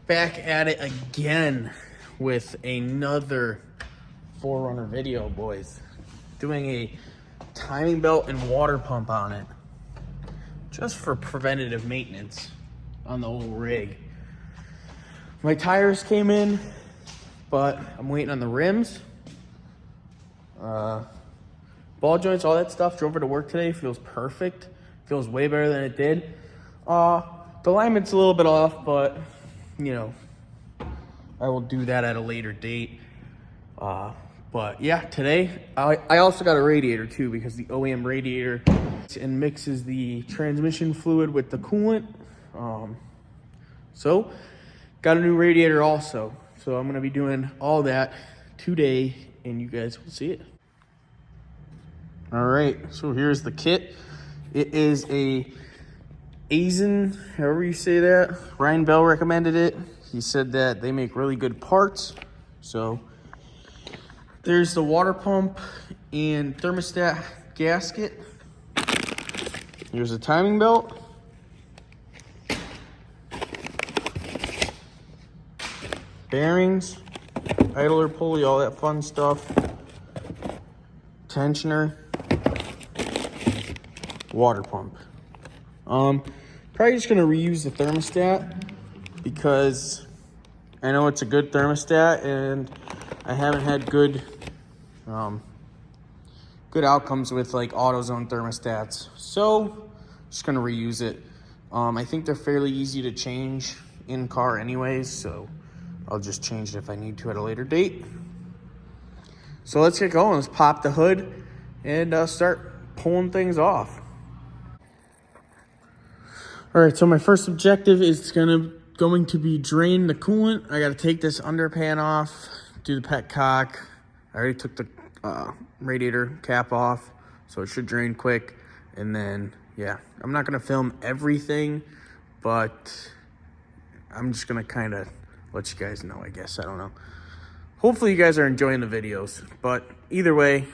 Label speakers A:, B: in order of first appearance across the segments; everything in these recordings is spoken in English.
A: Back at it again with another 4Runner video, boys. Doing a timing belt and water pump on it, just for preventative maintenance on the old rig. My tires came in, but I'm waiting on the rims. Ball joints, all that stuff. Drove her to work today. Feels perfect. Feels way better than it did. The alignment's a little bit off, but you know, I will do that at a later date. But yeah, today I also got a radiator too, because the OEM radiator and mixes the transmission fluid with the coolant. So got a new radiator also. So I'm gonna be doing all that today, and you guys will see it. All right, so here's the kit. It is a Aisin, however you say that. Ryan Bell recommended it. He said that they make really good parts. So there's the water pump and thermostat gasket. Here's a timing belt. Bearings, idler pulley, all that fun stuff. Tensioner. Water pump. Probably just gonna reuse the thermostat because I know it's a good thermostat and I haven't had good outcomes with like AutoZone thermostats. So just gonna reuse it. I think they're fairly easy to change in car anyways, so I'll just change it if I need to at a later date. So let's get going. Let's pop the hood and start pulling things off. All right, so my first objective is going to be drain the coolant. I got to take this underpan off, do the petcock. I already took the radiator cap off, so it should drain quick. And then, yeah, I'm not going to film everything, but I'm just going to kind of let you guys know, I guess. I don't know. Hopefully you guys are enjoying the videos, but either way,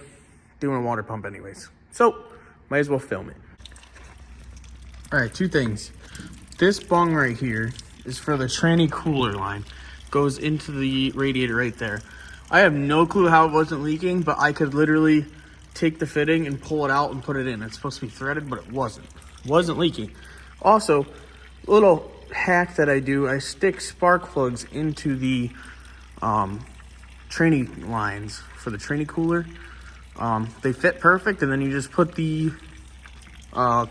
A: doing a water pump anyways. So, might as well film it. All right, two things. This bung right here is for the tranny cooler line. Goes into the radiator right there. I have no clue how it wasn't leaking, but I could literally take the fitting and pull it out and put it in. It's supposed to be threaded, but it wasn't. It wasn't leaking. Also, little hack that I do, I stick spark plugs into the tranny lines for the tranny cooler. They fit perfect, and then you just put the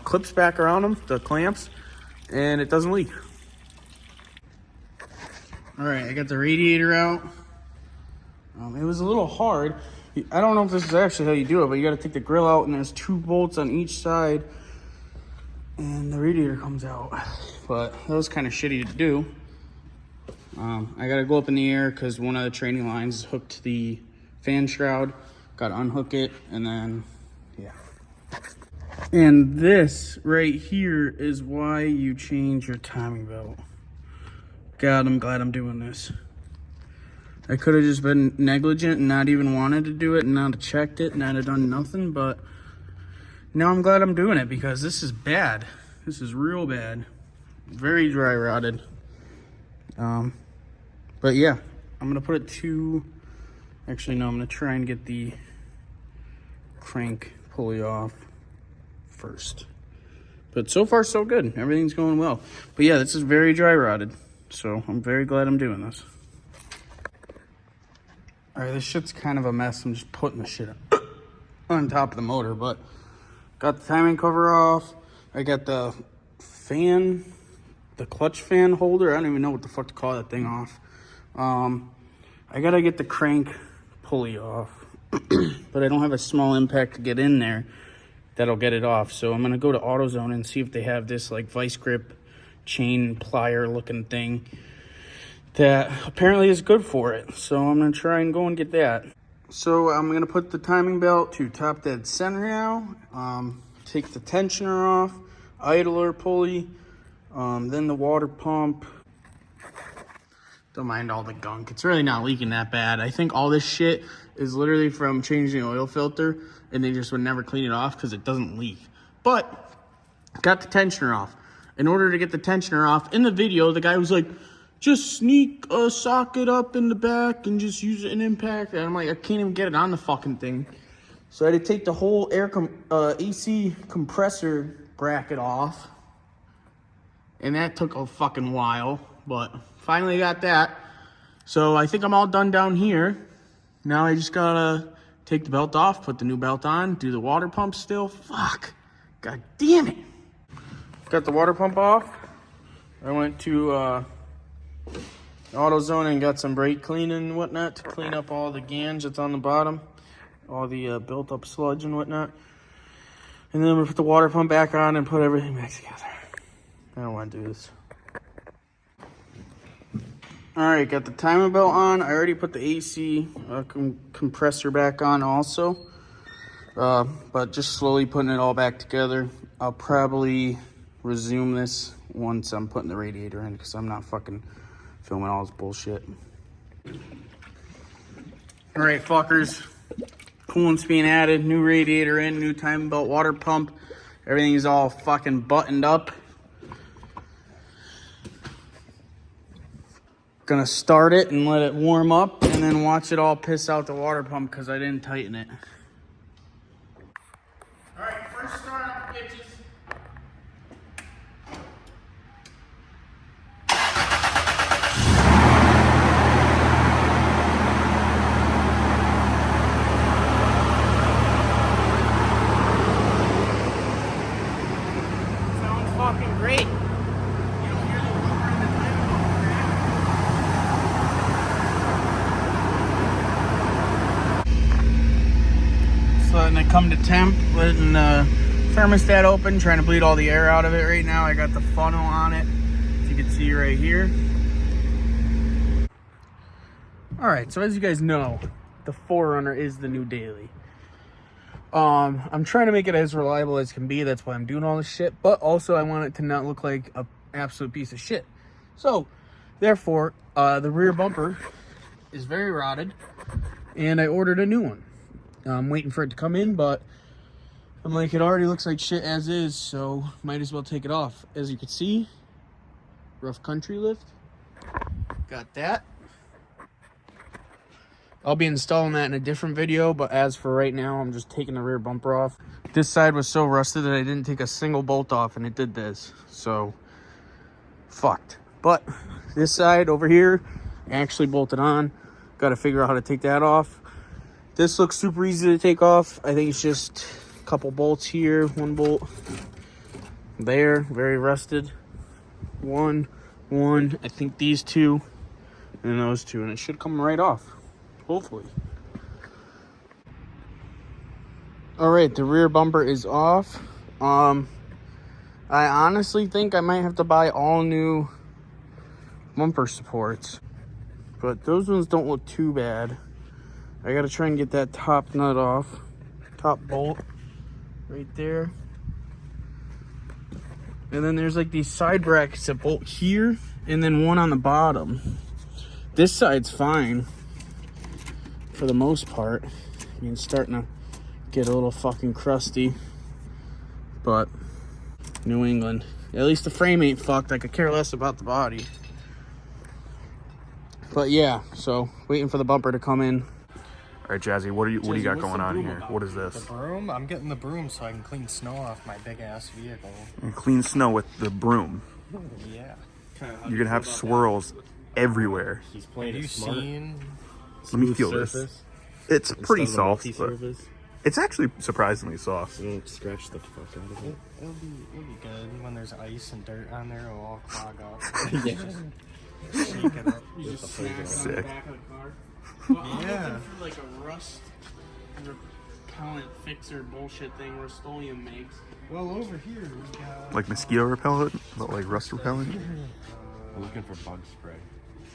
A: clips back around them, the clamps, and it doesn't leak. All right, I got the radiator out. It was a little hard. I don't know if this is actually how you do it, but you got to take the grill out, and there's 2 bolts on each side, and the radiator comes out. But that was kind of shitty to do. I got to go up in the air because one of the training lines is hooked to the fan shroud. Got to unhook it, and then, yeah. And this right here is why you change your timing belt. God, I'm glad I'm doing this. I could have just been negligent and not even wanted to do it and not have checked it and not have done nothing, but now I'm glad I'm doing it because this is bad. This is real bad. Very dry rotted. But yeah, I'm gonna put it to, actually no, I'm gonna try and get the crank pulley off first. But so far so good. Everything's going well. But yeah, this is very dry rotted. So I'm very glad I'm doing this. All right, this shit's kind of a mess. I'm just putting the shit on top of the motor, but got the timing cover off. I got the fan, the clutch fan holder. I don't even know what the fuck to call that thing off. I gotta get the crank pulley off, but I don't have a small impact to get in there that'll get it off. So I'm gonna go to AutoZone and see if they have this like vice grip chain plier looking thing that apparently is good for it. So I'm gonna try and go and get that. So I'm gonna put the timing belt to top dead center now. Take the tensioner off, idler pulley, then the water pump. Don't mind all the gunk. It's really not leaking that bad. I think all this shit is literally from changing the oil filter, and they just would never clean it off because it doesn't leak. But got the tensioner off. In order to get the tensioner off, in the video, the guy was like, just sneak a socket up in the back and just use an impact. And I'm like, I can't even get it on the fucking thing. So I had to take the whole AC compressor bracket off. And that took a fucking while, but finally got that. So I think I'm all done down here. Now I just gotta take the belt off, put the new belt on, do the water pump still. Fuck. God damn it. Got the water pump off. I went to AutoZone and got some brake cleaning and whatnot to clean up all the gans that's on the bottom. All the built up sludge and whatnot. And then we put the water pump back on and put everything back together. I don't want to do this. Alright, got the timing belt on. I already put the AC compressor back on also. But just slowly putting it all back together. I'll probably resume this once I'm putting the radiator in because I'm not fucking filming all this bullshit. Alright, fuckers. Coolant's being added. New radiator in. New timing belt, water pump. Everything's all fucking buttoned up. Gonna start it and let it warm up and then watch it all piss out the water pump because I didn't tighten it. Alright, first start up, bitches. Sounds fucking great. Letting it come to temp, letting the thermostat open, trying to bleed all the air out of it right now. I got the funnel on it, as you can see right here. Alright, so as you guys know, the 4Runner is the new daily. I'm trying to make it as reliable as can be, that's why I'm doing all this shit, but also I want it to not look like an absolute piece of shit. So, therefore, the rear bumper is very rotted, and I ordered a new one. I'm waiting for it to come in, but I'm like, it already looks like shit as is, so might as well take it off. As you can see, rough country lift. Got that. I'll be installing that in a different video, but as for right now, I'm just taking the rear bumper off. This side was so rusted that I didn't take a single bolt off, and it did this. So, fucked. But this side over here, actually bolted on. Got to figure out how to take that off. This looks super easy to take off. I think it's just a couple bolts here. One bolt there, very rusted. One. I think these two and those two. And it should come right off, hopefully. All right, the rear bumper is off. I honestly think I might have to buy all new bumper supports. But those ones don't look too bad. I gotta try and get that top nut off. Top bolt right there. And then there's like these side brackets that bolt here and then one on the bottom. This side's fine for the most part. I mean, it's starting to get a little fucking crusty. But New England. At least the frame ain't fucked. I could care less about the body. But yeah, so waiting for the bumper to come in.
B: All right, Jazzy, what do you got going on here? What is this?
C: The broom? I'm getting the broom so I can clean snow off my big ass vehicle.
B: And clean snow with the broom.
C: Yeah.
B: You're gonna have swirls everywhere.
D: He's playing
C: Have you
D: it smart.
C: seen?
B: Let me feel this. It's pretty soft, but
D: Multi-surface.
B: it's actually surprisily soft.
D: So don't scratch the fuck out of it.
C: It'll be good. When there's ice and dirt on there, it'll all clog up.
D: Yeah.
C: Shake it up.
A: You just
D: Just
A: smack it on the
B: sick.
A: back of the car. Well, I'm
C: Yeah.
A: looking for like a rust repellent fixer bullshit thing Rust-Oleum makes.
C: Well, over here we got.
B: Like mosquito repellent, but like rust repellent.
D: I'm looking for bug spray.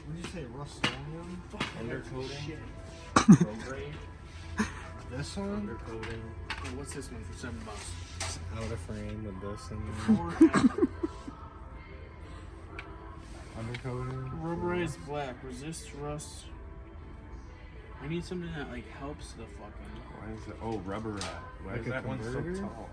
C: What did you say? Rust-Oleum?
D: Undercoating. Road
C: This one?
D: undercoating.
A: Oh, what's this one for $7?
C: Out of frame with this and
A: Or after.
C: undercoating.
A: Rubberized black, resist rust. I need something that like helps the fucking.
D: Why is it? Oh, rubber wrap. Why
C: Like
D: is
C: a
D: that one so
C: converter?
D: tall?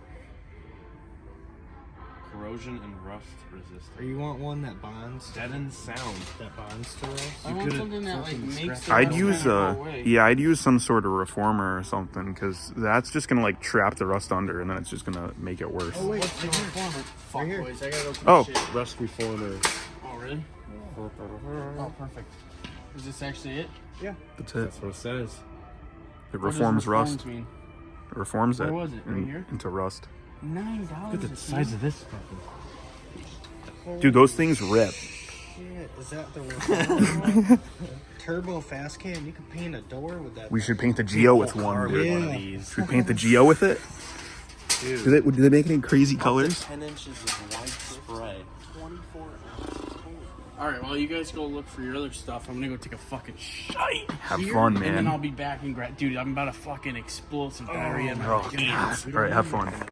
D: corrosion and rust resistant.
C: Or you want one that bonds?
D: Deaden sound.
C: That bonds to rust?
A: I want something that like makes.
B: I'd use I'd use some sort of reformer or something, because that's just gonna like trap the rust under, and then it's just gonna make it worse.
C: Oh, wait.
A: Fuck,
C: Right here.
A: boys, I gotta go.
B: Oh.
A: Shit.
D: Rust reformer.
A: Oh, really? Oh, perfect. Is this actually it?
B: That's it.
D: That's what it says.
B: It
A: What does
B: reforms
A: reforms
B: rust.
A: mean?
B: It reforms
A: Where
B: it
A: was it? Right here?
B: into rust.
A: $9.
D: Look at the size of this fucking.
B: Dude, those things rip.
C: Shit, is that the reformer? Turbo fast cam? You can paint a door with that.
B: We should paint the Geo with one,
D: One
B: dude.
D: of these.
B: Should we paint the Geo with it?
D: Dude.
B: Do they make any crazy colors?
D: 10 inches of white spray.
A: 24 ounces. Alright, while you guys go look for your other stuff, I'm gonna go take a fucking shite.
B: Have
A: here,
B: fun,
A: And then
B: man.
A: I'll be back and grab. Dude, I'm about to fucking explode some diarrhea in my
B: Oh,
A: pants.
B: God. All right, have fun.